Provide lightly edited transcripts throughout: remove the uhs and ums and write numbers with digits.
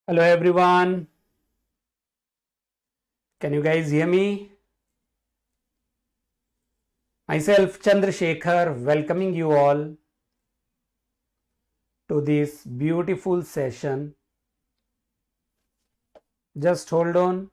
Hello everyone. Can you guys hear me? Myself Chandrasekhar welcoming you all to this beautiful session. Just hold on.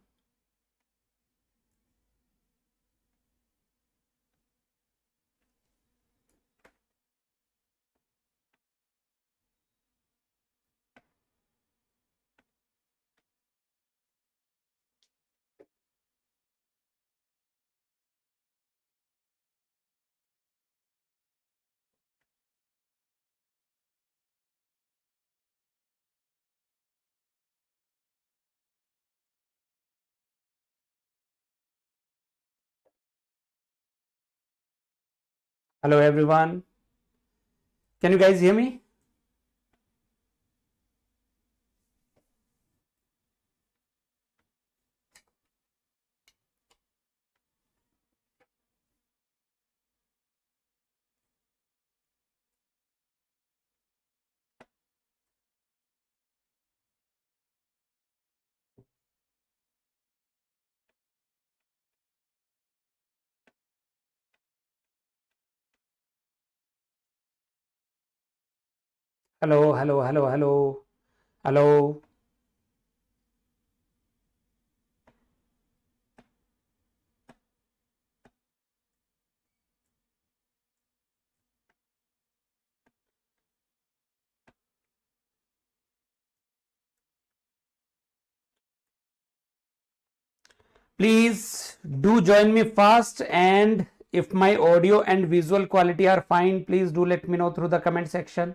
Hello everyone. Can you guys hear me? Hello, hello, hello, hello. Hello. Please do join me fast, and if my audio and visual quality are fine, please do let me know through the comment section.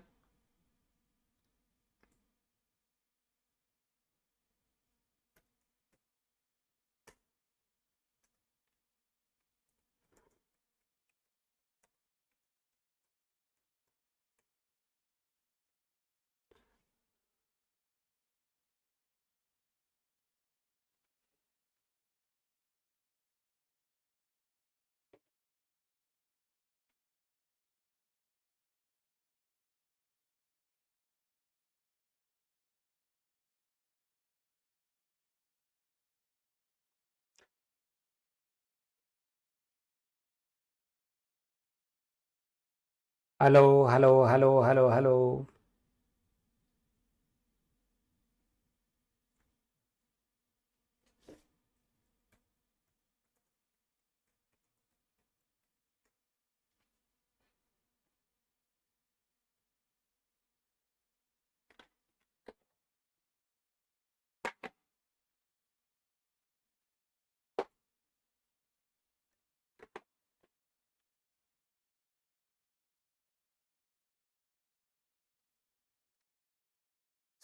Hello, hello, hello, hello, hello.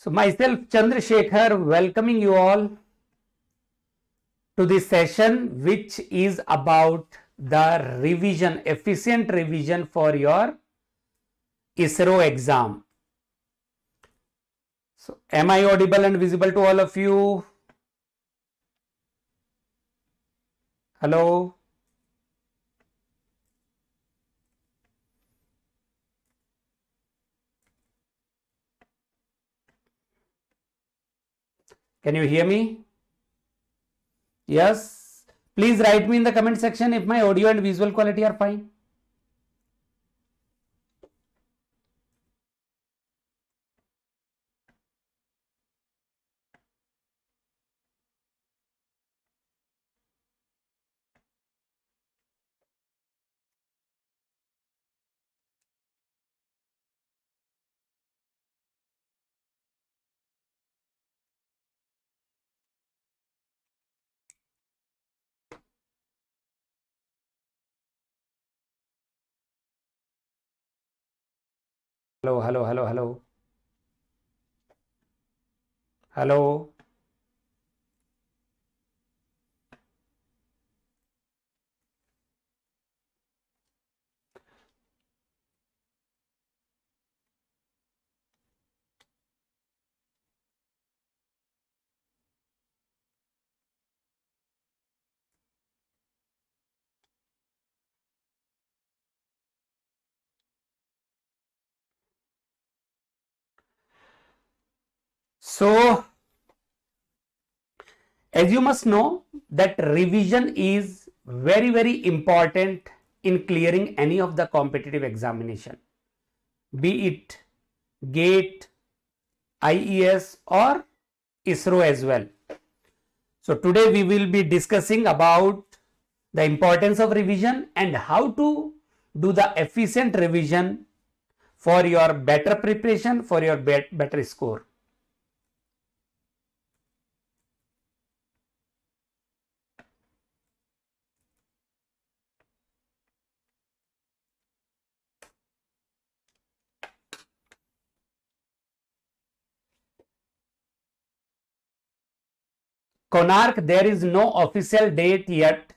So myself Chandrasekhar welcoming you all to this session, which is about the revision, efficient revision for your ISRO exam. So am I audible and visible to all of you? Hello? Can you hear me? Yes? Please write me in the comment section if my audio and visual quality are fine. Hello, hello, hello, hello. Hello? So As you must know that revision is very, very important in clearing any of the competitive examination, be it GATE, IES or ISRO as well. So today we will be discussing about the importance of revision and how to do the efficient revision for your better preparation, for your better score. Konark, there is no official date yet,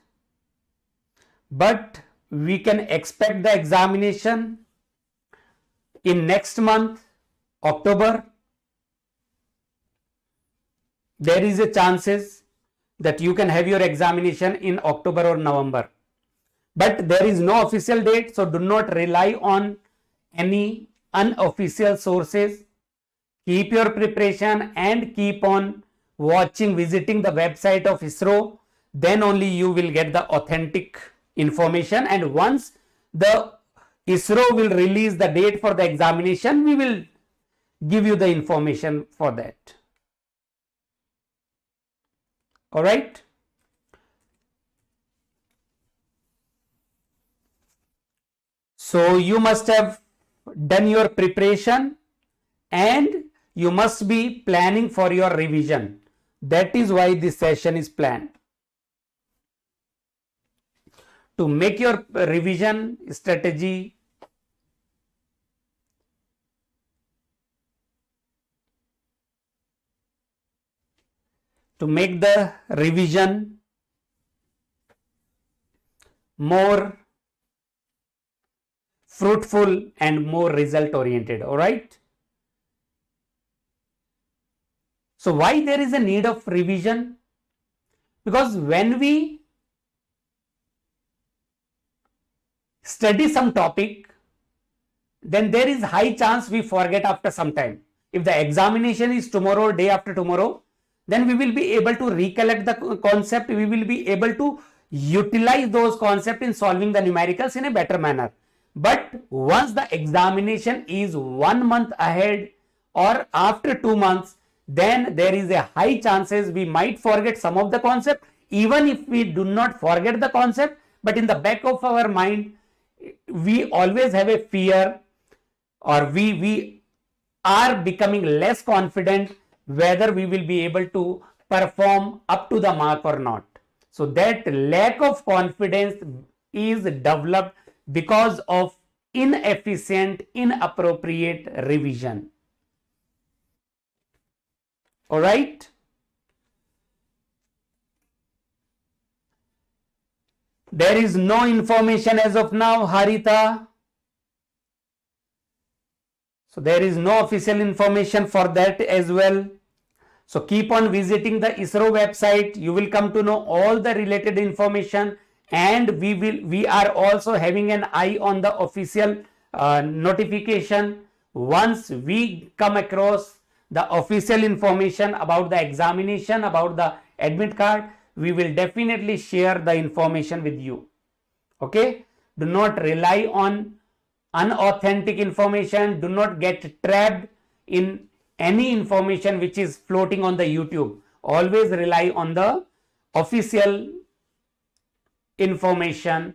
but we can expect the examination in next month, October. There is a chances that you can have your examination in October or November, but there is no official date, so do not rely on any unofficial sources. Keep your preparation and keep on watching, visiting the website of ISRO. Then only you will get the authentic information, and once the ISRO will release the date for the examination, we will give you the information for that. All right. So you must have done your preparation and you must be planning for your revision. That is why this session is planned. To make your revision strategy more fruitful and more result oriented. All right. So why there is a need of revision? Because when we study some topic, then there is high chance we forget after some time. If the examination is tomorrow or day after tomorrow, then we will be able to recollect the concept. We will be able to utilize those concepts in solving the numericals in a better manner. But once the examination is 1 month ahead or after 2 months, then there is a high chances we might forget some of the concept. Even if we do not forget the concept, but in the back of our mind, we always have a fear, or we are becoming less confident whether we will be able to perform up to the mark or not. So that lack of confidence is developed because of inefficient, inappropriate revision. All right. There is no information as of now, Harita. So there is no official information for that as well. So keep on visiting the ISRO website. You will come to know all the related information, and we are also having an eye on the official notification. Once we come across the official information about the examination, about the admit card, we will definitely share the information with you. Okay. Do not rely on unauthentic information. Do not get trapped in any information which is floating on the YouTube. Always rely on the official information,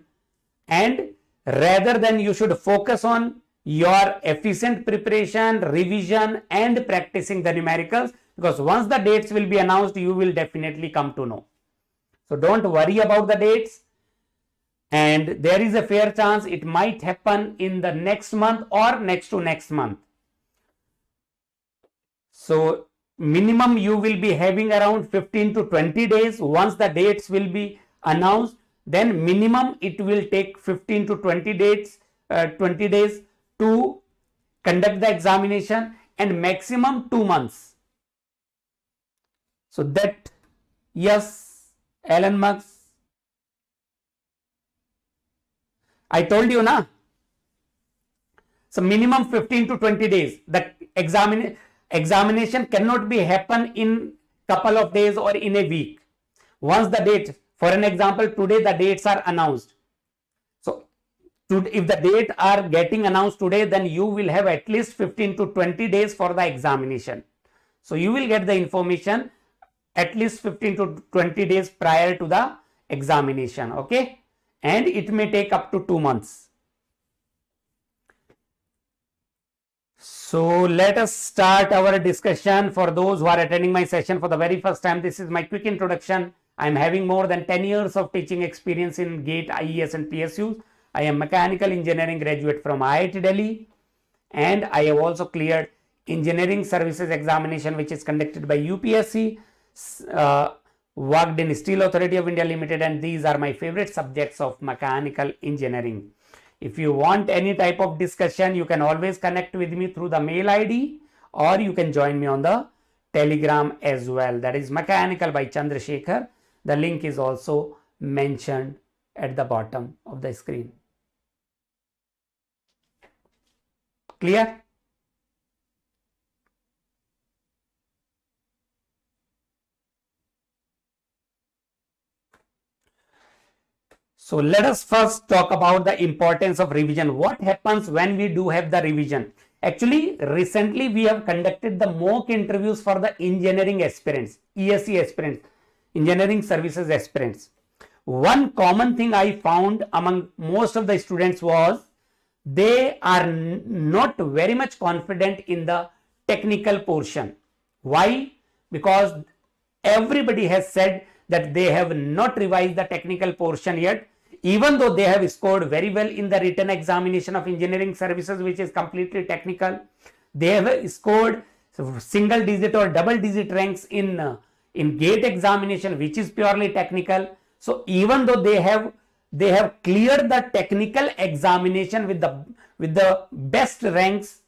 and rather than you should focus on your efficient preparation, revision and practicing the numericals, because once the dates will be announced, you will definitely come to know. So don't worry about the dates, and there is a fair chance it might happen in the next month or next to next month. So minimum you will be having around 15 to 20 days. Once the dates will be announced, then minimum it will take 15 to 20 days to conduct the examination, and maximum 2 months. So that, yes, Alan Marks, I told you na. So minimum 15 to 20 days. The examination cannot be happen in couple of days or in a week. Once the date, for an example, today the dates are announced. So if the date are getting announced today, then you will have at least 15 to 20 days for the examination. So you will get the information at least 15 to 20 days prior to the examination. Okay. And it may take up to 2 months. So let us start our discussion. For those who are attending my session for the very first time, this is my quick introduction. I am having more than 10 years of teaching experience in GATE, IES and PSUs. I am mechanical engineering graduate from IIT Delhi, and I have also cleared engineering services examination which is conducted by UPSC, worked in Steel Authority of India Limited, and these are my favorite subjects of mechanical engineering. If you want any type of discussion, you can always connect with me through the mail ID, or you can join me on the Telegram as well. That is Mechanical by Chandrasekhar. The link is also mentioned at the bottom of the screen. Clear? So let us first talk about the importance of revision. What happens when we do have the revision? Actually, recently we have conducted the mock interviews for the engineering aspirants, ESE aspirants, engineering services aspirants. One common thing I found among most of the students was they are not very much confident in the technical portion. Why? Because everybody has said that they have not revised the technical portion yet, even though they have scored very well in the written examination of engineering services, which is completely technical. They have scored single digit or double digit ranks in GATE examination, which is purely technical. So even though they have cleared the technical examination with the best ranks,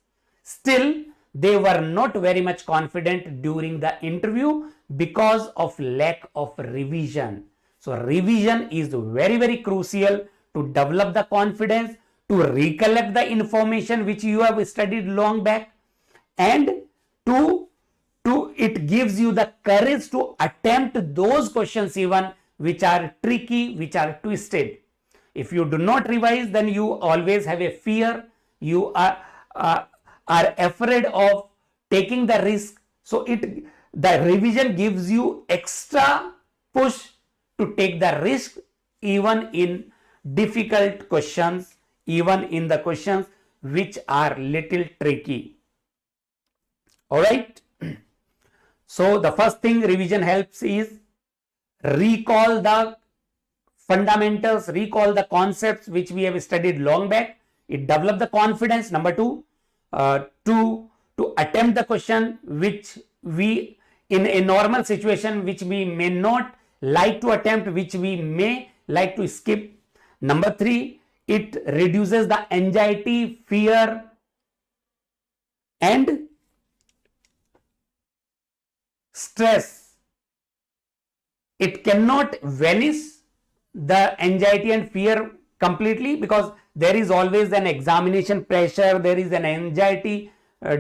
still they were not very much confident during the interview because of lack of revision. So revision is very, very crucial to develop the confidence, to recollect the information which you have studied long back, and it gives you the courage to attempt those questions even which are tricky, which are twisted. If you do not revise, then you always have a fear. You are afraid of taking the risk. So the revision gives you extra push to take the risk even in difficult questions, even in the questions which are little tricky. All right. So the first thing revision helps is recall the fundamentals, recall the concepts which we have studied long back. It develops the confidence. Number two, to attempt the question which we in a normal situation which we may not like to attempt, which we may like to skip. Number three, it reduces the anxiety, fear, and stress. It cannot vanish the anxiety and fear completely, because there is always an examination pressure, there is an anxiety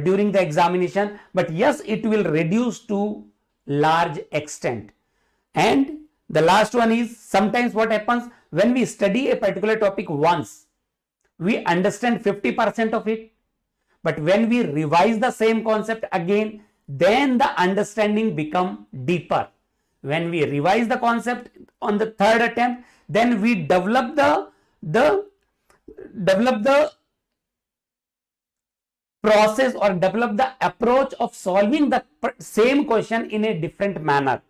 during the examination, but yes, it will reduce to large extent. And the last one is, sometimes what happens when we study a particular topic once, we understand 50% of it, but when we revise the same concept again, then the understanding become deeper. When we revise the concept on the third attempt, then we develop the process or develop the approach of solving the same question in a different manner,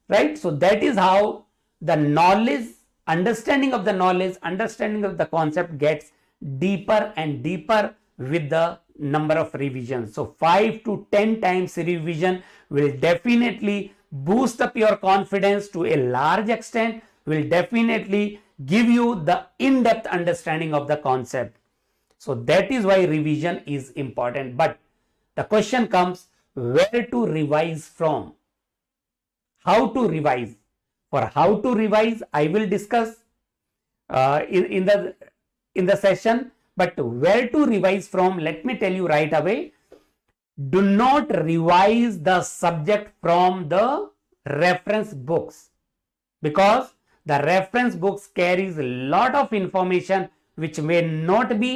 right? So that is how the knowledge, understanding of the concept gets deeper and deeper with the number of revisions. So 5 to 10 times revision will definitely boost up your confidence to a large extent, will definitely give you the in-depth understanding of the concept. So that is why revision is important. But the question comes, where to revise from? How to revise? For how to revise, I will discuss in the session. But where to revise from, let me tell you right away. Do not revise the subject from the reference books. because the reference books carries a lot of information which may not be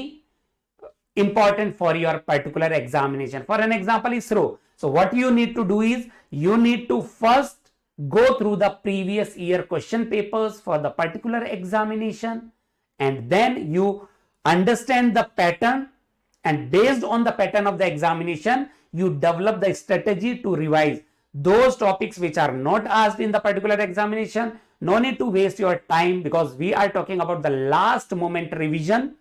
important for your particular examination. For an example, ISRO. So what you need to do is you need to first go through the previous year question papers for the particular examination, and then you understand the pattern, and based on the pattern of the examination you develop the strategy to revise those topics which are not asked in the particular examination. No need to waste your time, because we are talking about the last moment revision.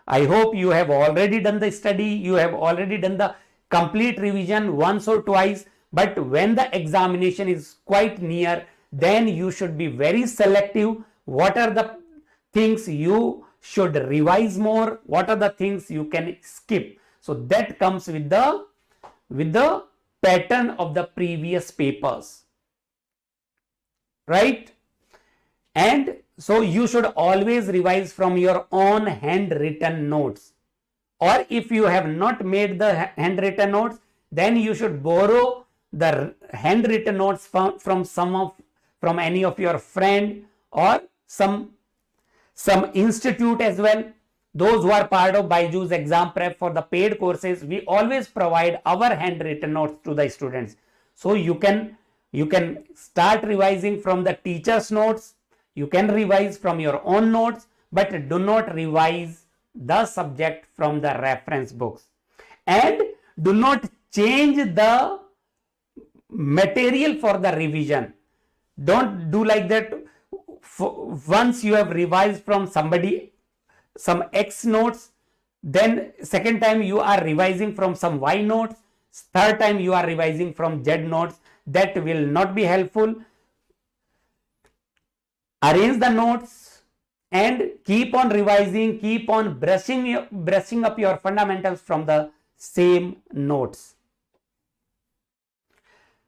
I hope you have already done the study, you have already done the complete revision once or twice, but when the examination is quite near, then you should be very selective. What are the things you should revise more? What are the things you can skip? So that comes with the pattern of the previous papers, right? And so you should always revise from your own handwritten notes, or if you have not made the handwritten notes, then you should borrow the handwritten notes from any of your friend or some institute as well. Those who are part of BYJU'S exam prep for the paid courses, we always provide our handwritten notes to the students. So you can start revising from the teacher's notes, you can revise from your own notes, but do not revise the subject from the reference books. And do not change the material for the revision. Don't do like that. Once you have revised from some X notes, then second time you are revising from some Y notes, third time you are revising from Z notes. That will not be helpful. Arrange the notes and keep on revising, keep on brushing up your fundamentals from the same notes.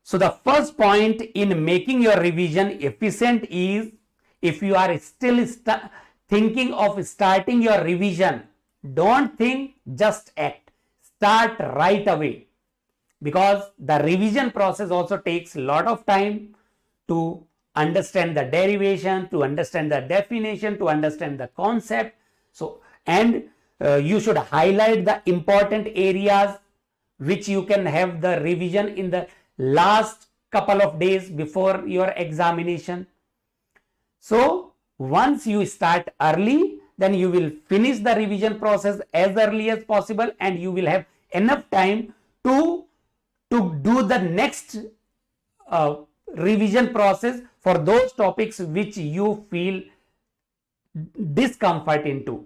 So the first point in making your revision efficient is, if you are still thinking of starting your revision, don't think, just act. Start right away, because the revision process also takes a lot of time to understand the derivation, to understand the definition, to understand the concept. So, and you should highlight the important areas which you can have the revision in the last couple of days before your examination. So once you start early, then you will finish the revision process as early as possible, and you will have enough time to do the next revision process for those topics which you feel discomfort into,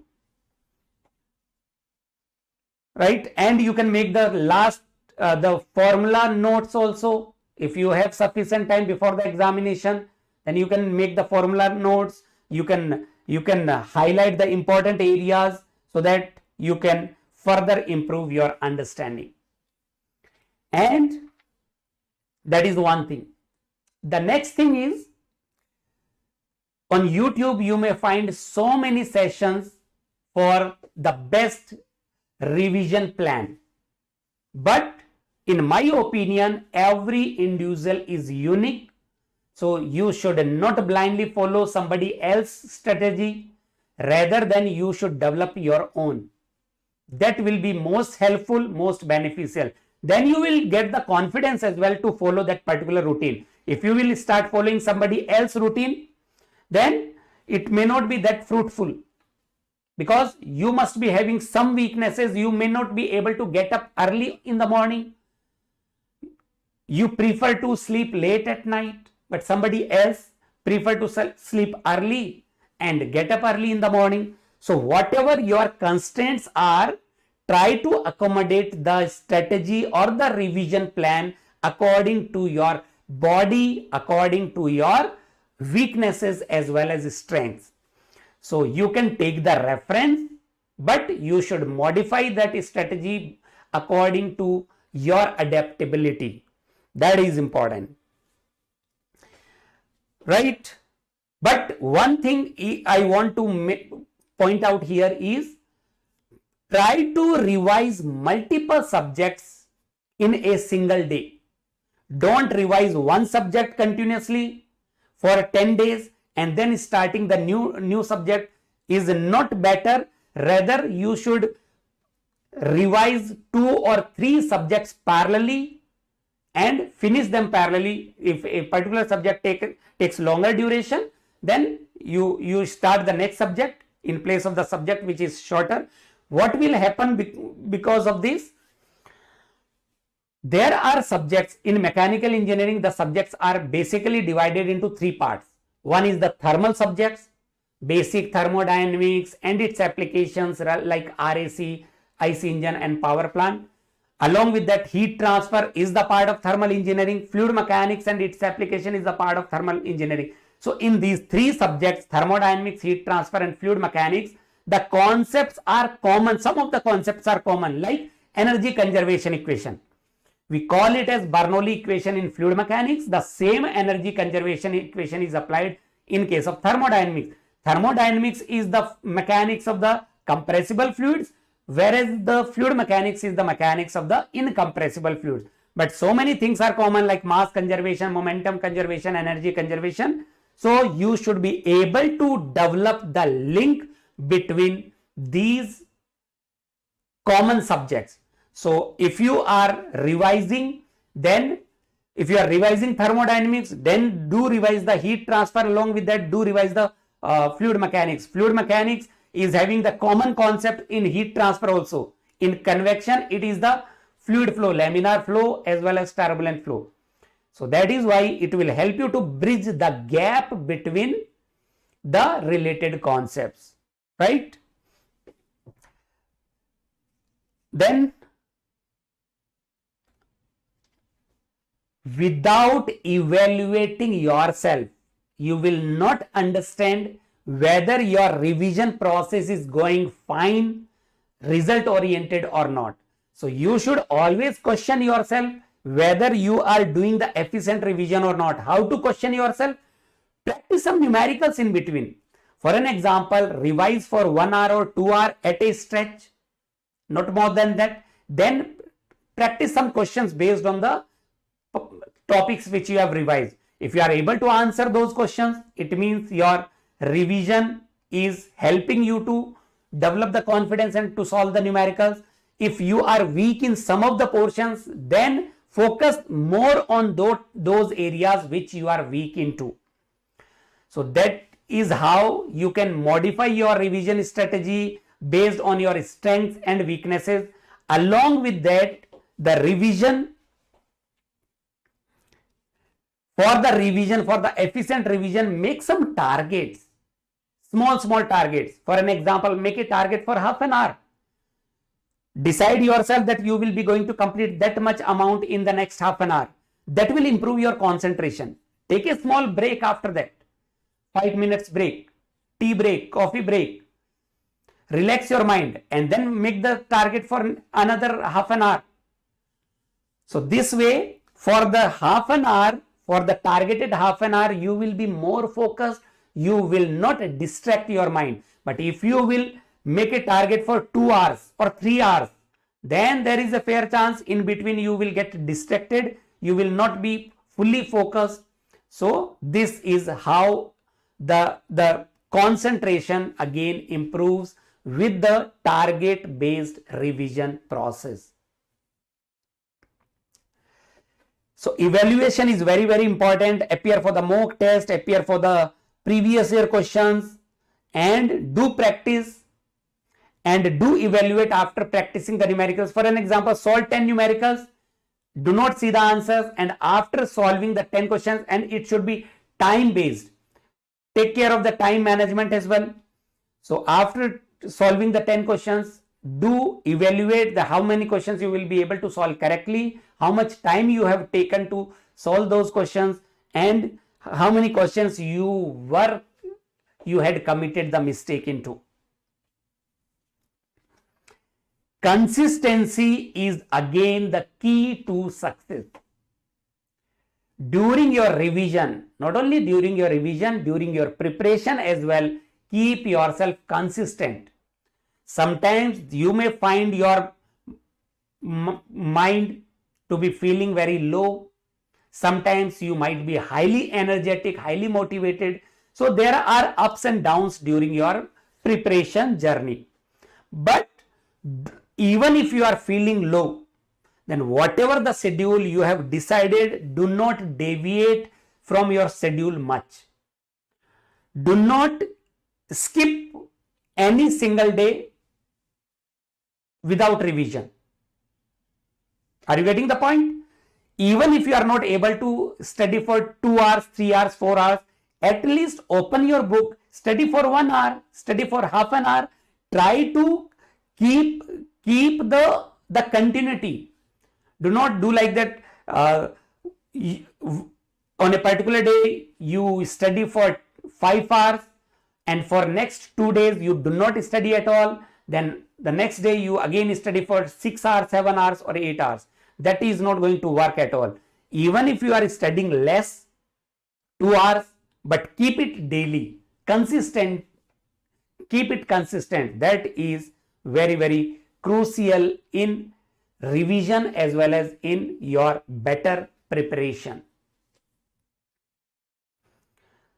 right? And you can make the last the formula notes also. If you have sufficient time before the examination, then you can make the formula notes. You can highlight the important areas so that you can further improve your understanding. And that is one thing. The next thing is, on YouTube you may find so many sessions for the best revision plan, but in my opinion every individual is unique. So you should not blindly follow somebody else's strategy, rather than you should develop your own. That will be most helpful, most beneficial. Then you will get the confidence as well to follow that particular routine. If you will start following somebody else's routine, then it may not be that fruitful, because you must be having some weaknesses. You may not be able to get up early in the morning. You prefer to sleep late at night, but somebody else prefer to sleep early and get up early in the morning. So whatever your constraints are, try to accommodate the strategy or the revision plan according to your body, according to your weaknesses as well as strengths. So you can take the reference, but you should modify that strategy according to your adaptability. That is important, right? But one thing I want to point out here is, try to revise multiple subjects in a single day. Don't revise one subject continuously. for 10 days and then starting the new subject is not better. Rather, you should revise 2 or 3 subjects parallelly and finish them parallelly. If a particular subject takes longer duration, then you start the next subject in place of the subject which is shorter. What will happen because of this? There are subjects in mechanical engineering. The subjects are basically divided into 3 parts. One is the thermal subjects, basic thermodynamics and its applications like RAC, IC engine and power plant. Along with that, heat transfer is the part of thermal engineering. Fluid mechanics and its application is the part of thermal engineering. So in these 3 subjects, thermodynamics, heat transfer and fluid mechanics, the concepts are common. Some of the concepts are common, like energy conservation equation. We call it as Bernoulli equation in fluid mechanics. The same energy conservation equation is applied in case of thermodynamics. Thermodynamics is the mechanics of the compressible fluids, whereas the fluid mechanics is the mechanics of the incompressible fluids. But so many things are common, like mass conservation, momentum conservation, energy conservation. So you should be able to develop the link between these common subjects. So if you are revising, then if you are revising thermodynamics, then do revise the heat transfer. Along with that, do revise the fluid mechanics. Fluid mechanics is having the common concept in heat transfer also. In convection, it is the fluid flow, laminar flow as well as turbulent flow. So that is why it will help you to bridge the gap between the related concepts, right? Then, without evaluating yourself, you will not understand whether your revision process is going fine, result oriented or not. So you should always question yourself whether you are doing the efficient revision or not. How to question yourself? Practice some numericals in between. For an example, revise for 1 hour or 2 hours at a stretch, not more than that. Then practice some questions based on the topics which you have revised. If you are able to answer those questions, it means your revision is helping you to develop the confidence and to solve the numericals. If you are weak in some of the portions, then focus more on those areas which you are weak into. So that is how you can modify your revision strategy based on your strengths and weaknesses. Along with that, the revision, for the efficient revision, make some targets, small targets. For an example, make a target for half an hour. Decide yourself that you will be going to complete that much amount in the next half an hour. That will improve your concentration. Take a small break after that. 5 minutes break, tea break, coffee break. Relax your mind and then make the target for another half an hour. So this way, for the half an hour, for the targeted half an hour, you will be more focused. You will not distract your mind. But if you will make a target for 2 hours or 3 hours, then there is a fair chance in between you will get distracted. You will not be fully focused. So this is how the concentration again improves with the target based revision process. So evaluation is very, very important. Appear for the mock test, appear for the previous year questions, and do practice and do evaluate after practicing the numericals. For an example, solve 10 numericals, do not see the answers, and after solving the 10 questions, and it should be time based. Take care of the time management as well. So after solving the 10 questions, do evaluate how many questions you will be able to solve correctly, how much time you have taken to solve those questions, and how many questions you had committed the mistake into. Consistency is again the key to success. During your revision, not only during your revision, during your preparation as well, keep yourself consistent. Sometimes you may find your mind to be feeling very low. Sometimes you might be highly energetic, highly motivated. So there are ups and downs during your preparation journey. But even if you are feeling low, then whatever the schedule you have decided, do not deviate from your schedule much. Do not skip any single day without revision. Are you getting the point? Even if you are not able to study for 2 hours, 3 hours, 4 hours, at least open your book, study for 1 hour, study for half an hour. Try to keep the continuity. Do not do like that. On a particular day, you study for 5 hours, and for next 2 days, you do not study at all. Then the next day, you again study for 6 hours, 7 hours, or 8 hours. That is not going to work at all. Even if you are studying less, 2 hours, but keep it daily, consistent. Keep it consistent. That is very, very crucial in revision as well as in your better preparation.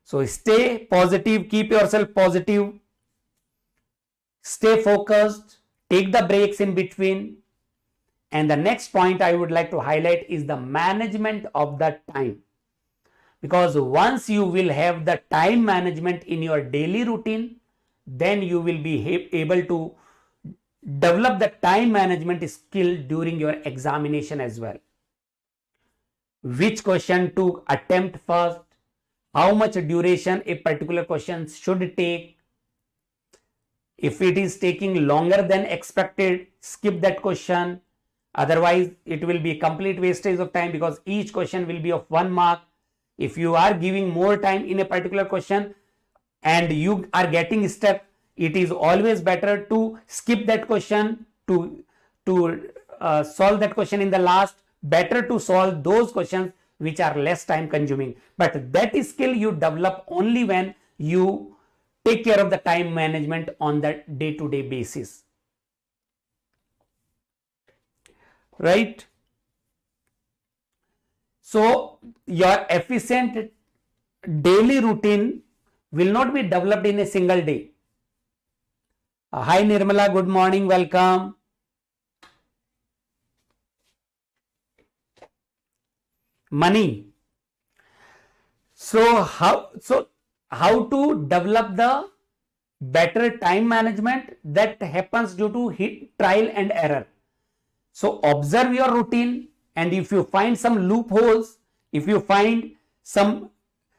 So stay positive, keep yourself positive, stay focused, take the breaks in between. And the next point I would like to highlight is the management of the time. Because once you will have the time management in your daily routine, then you will be able to develop the time management skill during your examination as well. Which question to attempt first, how much duration a particular question should take. If it is taking longer than expected, skip that question. Otherwise, it will be complete wastage of time, because each question will be of 1 mark. If you are giving more time in a particular question and you are getting stuck, it is always better to skip that question, to solve that question in the last. Better to solve those questions which are less time consuming. But that skill you develop only when you take care of the time management on the day-to-day basis. Right? So your efficient daily routine will not be developed in a single day. Hi Nirmala, good morning, welcome. Money. So how to develop the better time management? That happens due to trial and error. So observe your routine, and if you find some loopholes, if you find some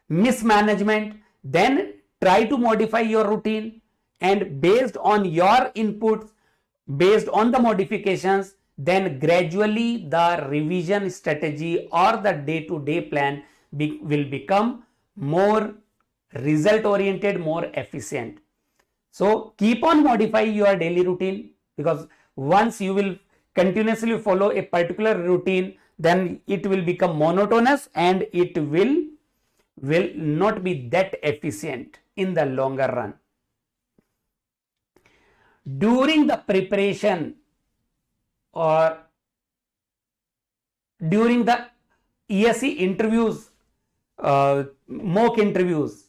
mismanagement, then try to modify your routine, and based on your inputs, based on the modifications, then gradually the revision strategy or the day-to-day plan will become more result oriented, more efficient. So keep on modifying your daily routine, because once you will continuously follow a particular routine, then it will become monotonous and it will not be that efficient in the longer run. During the preparation or during the ESE interviews, mock interviews,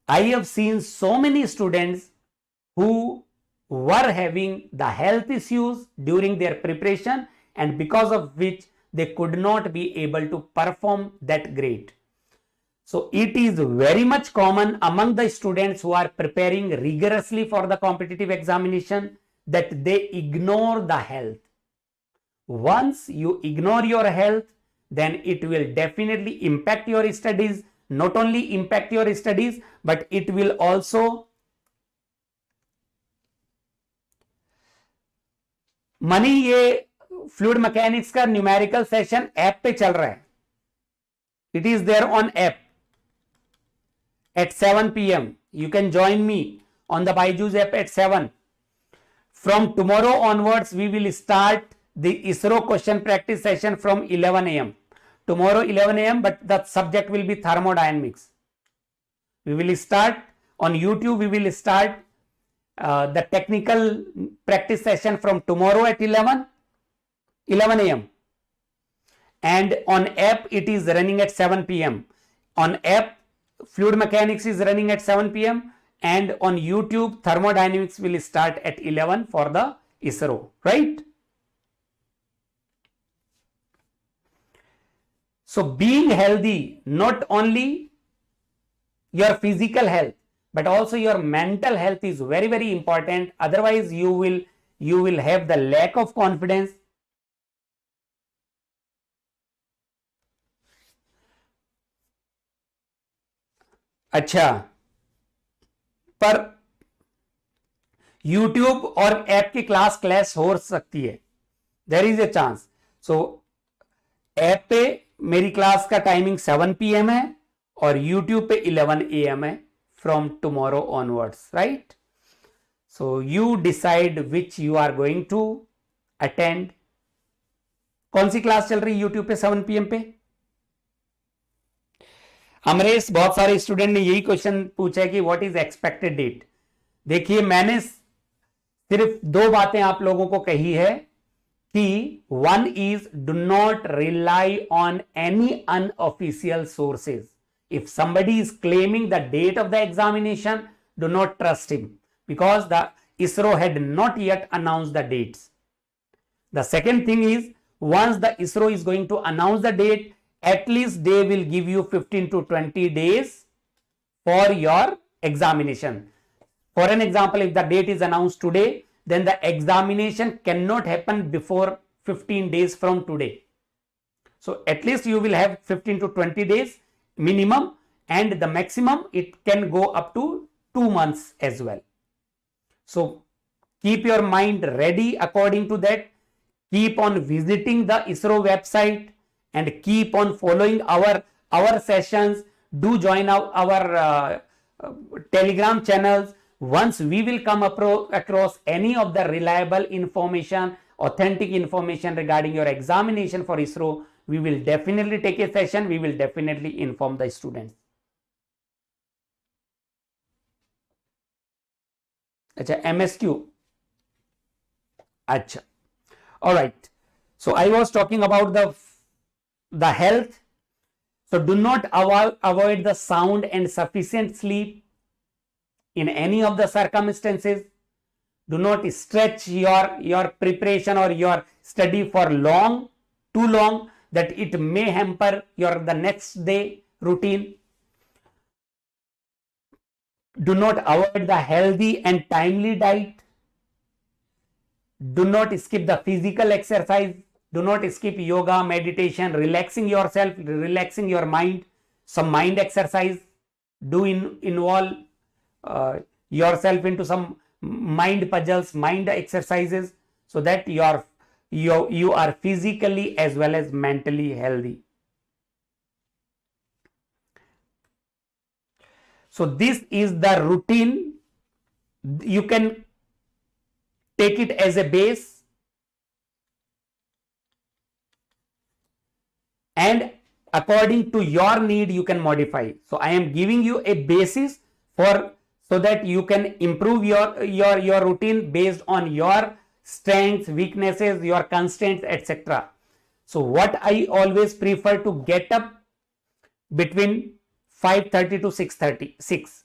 I have seen so many students who were having the health issues during their preparation, and because of which they could not be able to perform that great. So it is very much common among the students who are preparing rigorously for the competitive examination that they ignore the health. Once you ignore your health, then it will definitely impact your studies. Not only impact your studies, but it will also money, ये fluid mechanics का numerical session app पे चल रहा है. It is there on app at 7 p.m. You can join me on the BYJU'S app at 7. From tomorrow onwards, we will start the ISRO question practice session from 11 a.m. Tomorrow 11 a.m. but the subject will be thermodynamics. We will start on YouTube. We will start the technical practice session from tomorrow at 11 a.m. and on app it is running at 7 p.m. On app, fluid mechanics is running at 7 p.m. and on YouTube, thermodynamics will start at 11 for the ISRO, right? So being healthy, not only your physical health, but also your mental health is very, very important. Otherwise, you will have the lack of confidence. अच्छा, पर YouTube और app की class clash हो सकती है, there is a chance. So app पे मेरी class का टाइमिंग 7 PM है और YouTube पे 11 AM है from tomorrow onwards, right? So you decide which you are going to attend. कौन सी क्लास चल रही है YouTube पे 7 PM पे? अमरेश, बहुत सारे स्टूडेंट ने यही क्वेश्चन पूछा है कि व्हाट इज एक्सपेक्टेड डेट. देखिए, मैंने सिर्फ 2 बातें आप लोगों को कही है कि one is do not rely on any unofficial sources. If somebody is claiming the date of the examination, do not trust him because the ISRO had not yet announced the dates. The second thing is, once the ISRO is going to announce the date, at least they will give you 15 to 20 days for your examination. For an example, if the date is announced today, then the examination cannot happen before 15 days from today. So at least you will have 15 to 20 days minimum, and the maximum it can go up to 2 months as well. So keep your mind ready according to that. Keep on visiting the ISRO website and keep on following our sessions. Do join our Telegram channels. Once we will come across any of the reliable information, authentic information regarding your examination for ISRO, we will definitely take a session. We will definitely inform the students. अच्छा, MSQ. अच्छा, all right. So I was talking about the health. So do not avoid the sound and sufficient sleep in any of the circumstances. Do not stretch your preparation or your study for too long, that it may hamper the next day routine. Do not avoid the healthy and timely diet. Do not skip the physical exercise. Do not skip yoga, meditation, relaxing yourself, relaxing your mind. Some mind exercise. Do involve yourself into some mind puzzles, mind exercises, so that you are physically as well as mentally healthy. So this is the routine. You can take it as a base, and according to your need you can modify. So I am giving you a basis so that you can improve your routine based on your strengths, weaknesses, your constraints, etc. So what I always prefer to get up between 5:30 to 6:36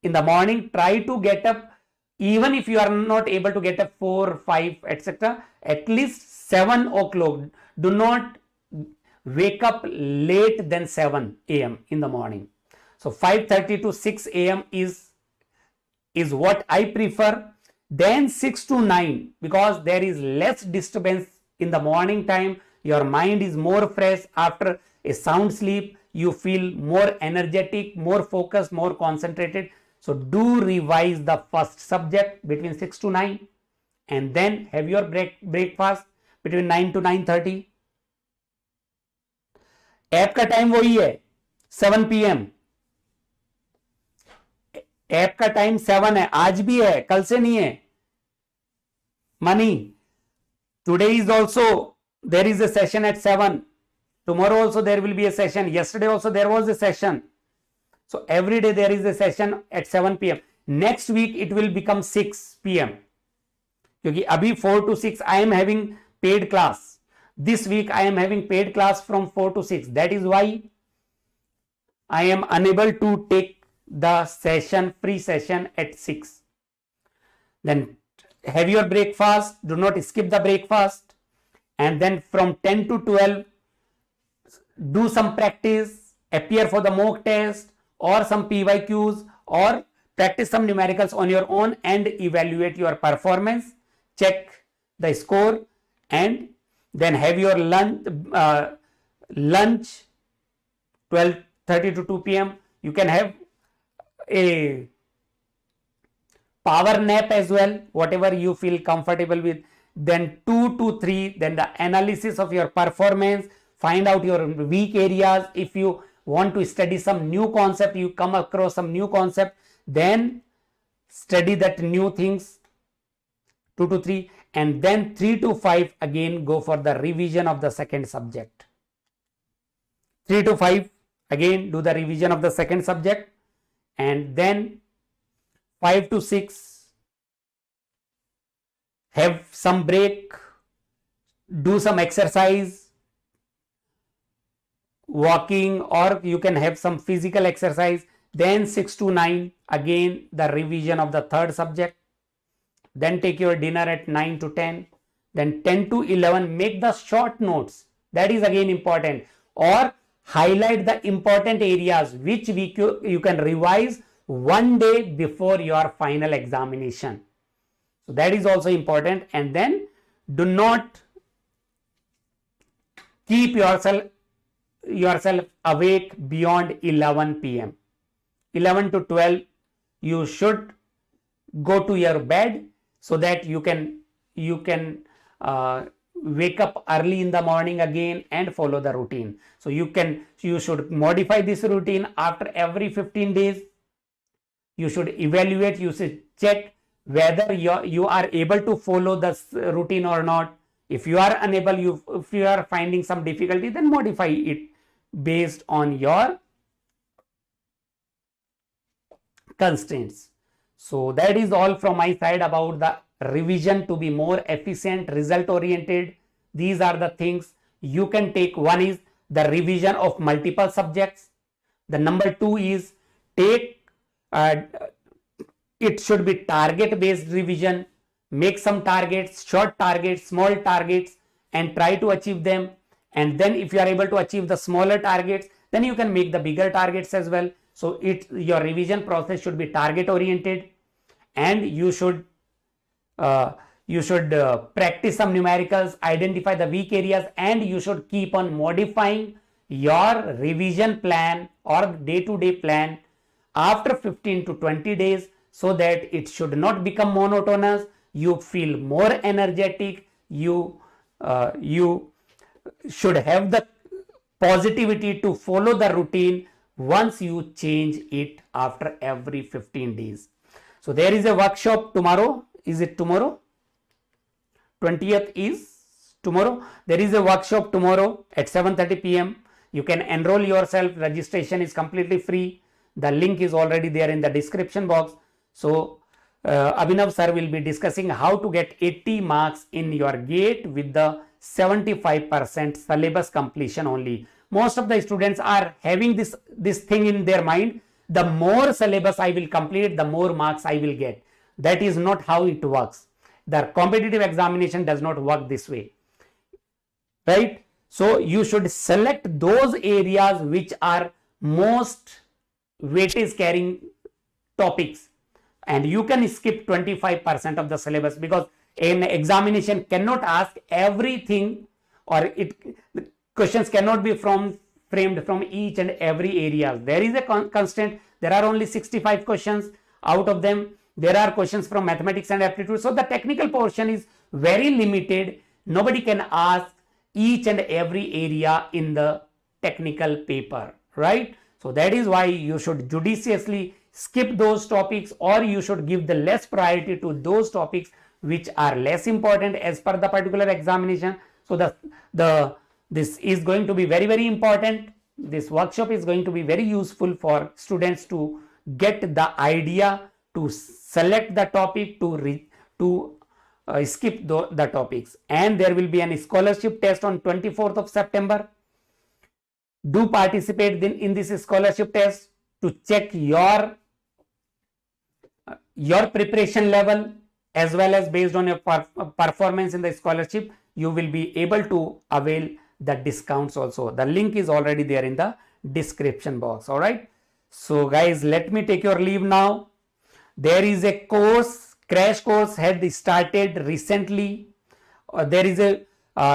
in the morning. Try to get up, even if you are not able to get up 4, 5, etc., at least 7 o'clock. Do not wake up late than 7 AM in the morning. So 5:30 to 6 AM is what I prefer. Then 6 to 9, because there is less disturbance in the morning time. Your mind is more fresh after a sound sleep. You feel more energetic, more focused, more concentrated. So do revise the first subject between 6 to 9, and then have your breakfast between 9 to 9:30. App का time वही है 7 PM. App का time 7 है, आज भी है, कल से नहीं है. Money, today is also there is a session at 7. Tomorrow also there will be a session. Yesterday also there was a session. So every day there is a session at 7 PM. Next week it will become 6 PM. क्योंकि अभी 4 to 6 I am having paid class. This week I am having paid class from 4 to 6. That is why I am unable to take the session, free session at 6. Then have your breakfast. Do not skip the breakfast. And then from 10 to 12, do some practice, appear for the mock test or some PYQs, or practice some numericals on your own and evaluate your performance. Check the score, and then have your lunch 12:30 to 2 p.m. You can have a power nap as well, whatever you feel comfortable with. Then 2 to 3, then the analysis of your performance, find out your weak areas. If you want to study some new concept, you come across some new concept, then study that new things. 2 to 3, and then 3 to 5 again go for the revision of the second subject. 3 to 5 again do the revision of the second subject, and then 5 to 6 have some break, do some exercise, walking, or you can have some physical exercise. Then 6 to 9 again the revision of the third subject. Then take your dinner at 9 to 10. Then 10 to 11 make the short notes. That is again important, or highlight the important areas which you can revise one day before your final examination. So that is also important. And then do not keep yourself awake beyond 11 p.m. 11 to 12 you should go to your bed, so that you can wake up early in the morning again and follow the routine. So you should modify this routine after every 15 days. You should evaluate, you should check whether you are able to follow this routine or not. If you are unable, if you are finding some difficulty, then modify it based on your constraints. So that is all from my side about the revision to be more efficient, result oriented. These are the things you can take. One is the revision of multiple subjects. The number 2 is take it should be target based revision. Make some targets, short targets, small targets, and try to achieve them. And then if you are able to achieve the smaller targets, then you can make the bigger targets as well. So your revision process should be target oriented, and you should practice some numericals, identify the weak areas, and you should keep on modifying your revision plan or day-to-day plan after 15 to 20 days, so that it should not become monotonous. You feel more energetic. You should have the positivity to follow the routine once you change it after every 15 days. So there is a workshop tomorrow. Is it tomorrow? 20th is tomorrow. There is a workshop tomorrow at 7:30 p.m. You can enroll yourself. Registration is completely free. The link is already there in the description box. So Abhinav sir will be discussing how to get 80 marks in your GATE with the 75% syllabus completion only. Most of the students are having this thing in their mind. The more syllabus I will complete, the more marks I will get. That is not how it works. The competitive examination does not work this way, right? So you should select those areas which are most weightage carrying topics, and you can skip 25% of the syllabus, because an examination cannot ask everything, or the questions cannot be framed from each and every area. There is a constraint. There are only 65 questions. Out of them, there are questions from mathematics and aptitude. So the technical portion is very limited. Nobody can ask each and every area in the technical paper, right? So that is why you should judiciously skip those topics, or you should give the less priority to those topics which are less important as per the particular examination. So this is going to be very, very important. This workshop is going to be very useful for students to get the idea, to select the topic, to skip the topics. And there will be an scholarship test on 24th of September. Do participate in this scholarship test to check your preparation level, as well as based on your performance in the scholarship, you will be able to avail the discounts also. The link is already there in the description box. All right. So guys, let me take your leave now. There is a course, crash course had started recently. There is a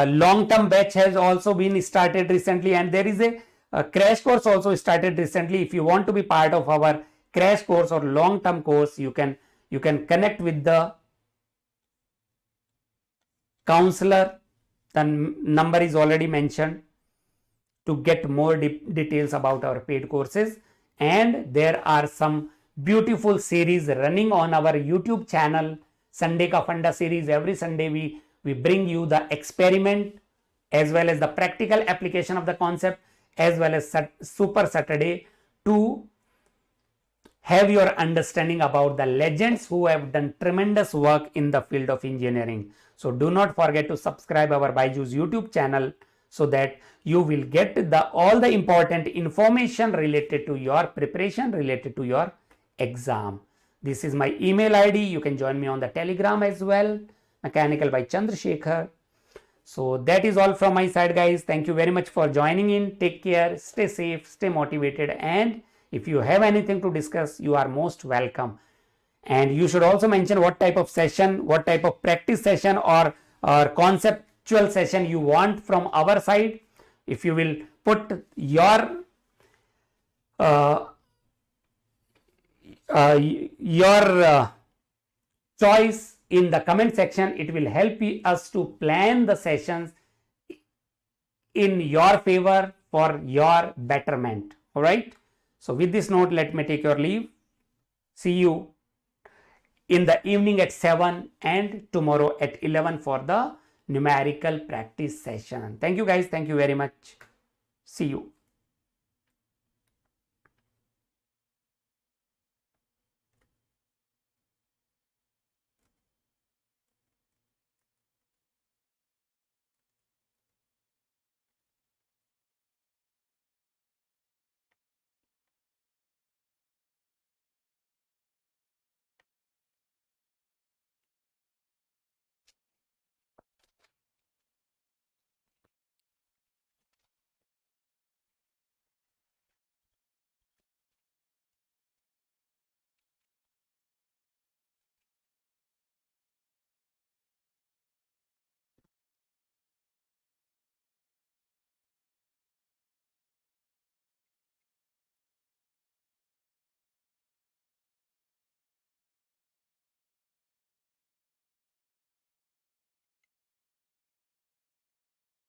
long-term batch has also been started recently, and there is a crash course also started recently. If you want to be part of our crash course or long-term course, you can connect with the counselor. The number is already mentioned to get more details about our paid courses. And there are some beautiful series running on our YouTube channel, Sunday Ka Funda series. Every Sunday we bring you the experiment as well as the practical application of the concept, as well as Super Saturday, to have your understanding about the legends who have done tremendous work in the field of engineering. So do not forget to subscribe our BYJU'S YouTube channel, so that you will get all the important information related to your preparation, related to your exam. This is my email ID. You can join me on the Telegram as well, Mechanical by Chandrasekhar. So that is all from my side, guys. Thank you very much for joining in. Take care, stay safe, stay motivated, and if you have anything to discuss, you are most welcome. And you should also mention what type of session, what type of practice session or conceptual session you want from our side. If you will put your choice in the comment section, it will help us to plan the sessions in your favor for your betterment. All right. So with this note, let me take your leave. See you in the evening at 7 and tomorrow at 11 for the numerical practice session. Thank you guys. Thank you very much. See you.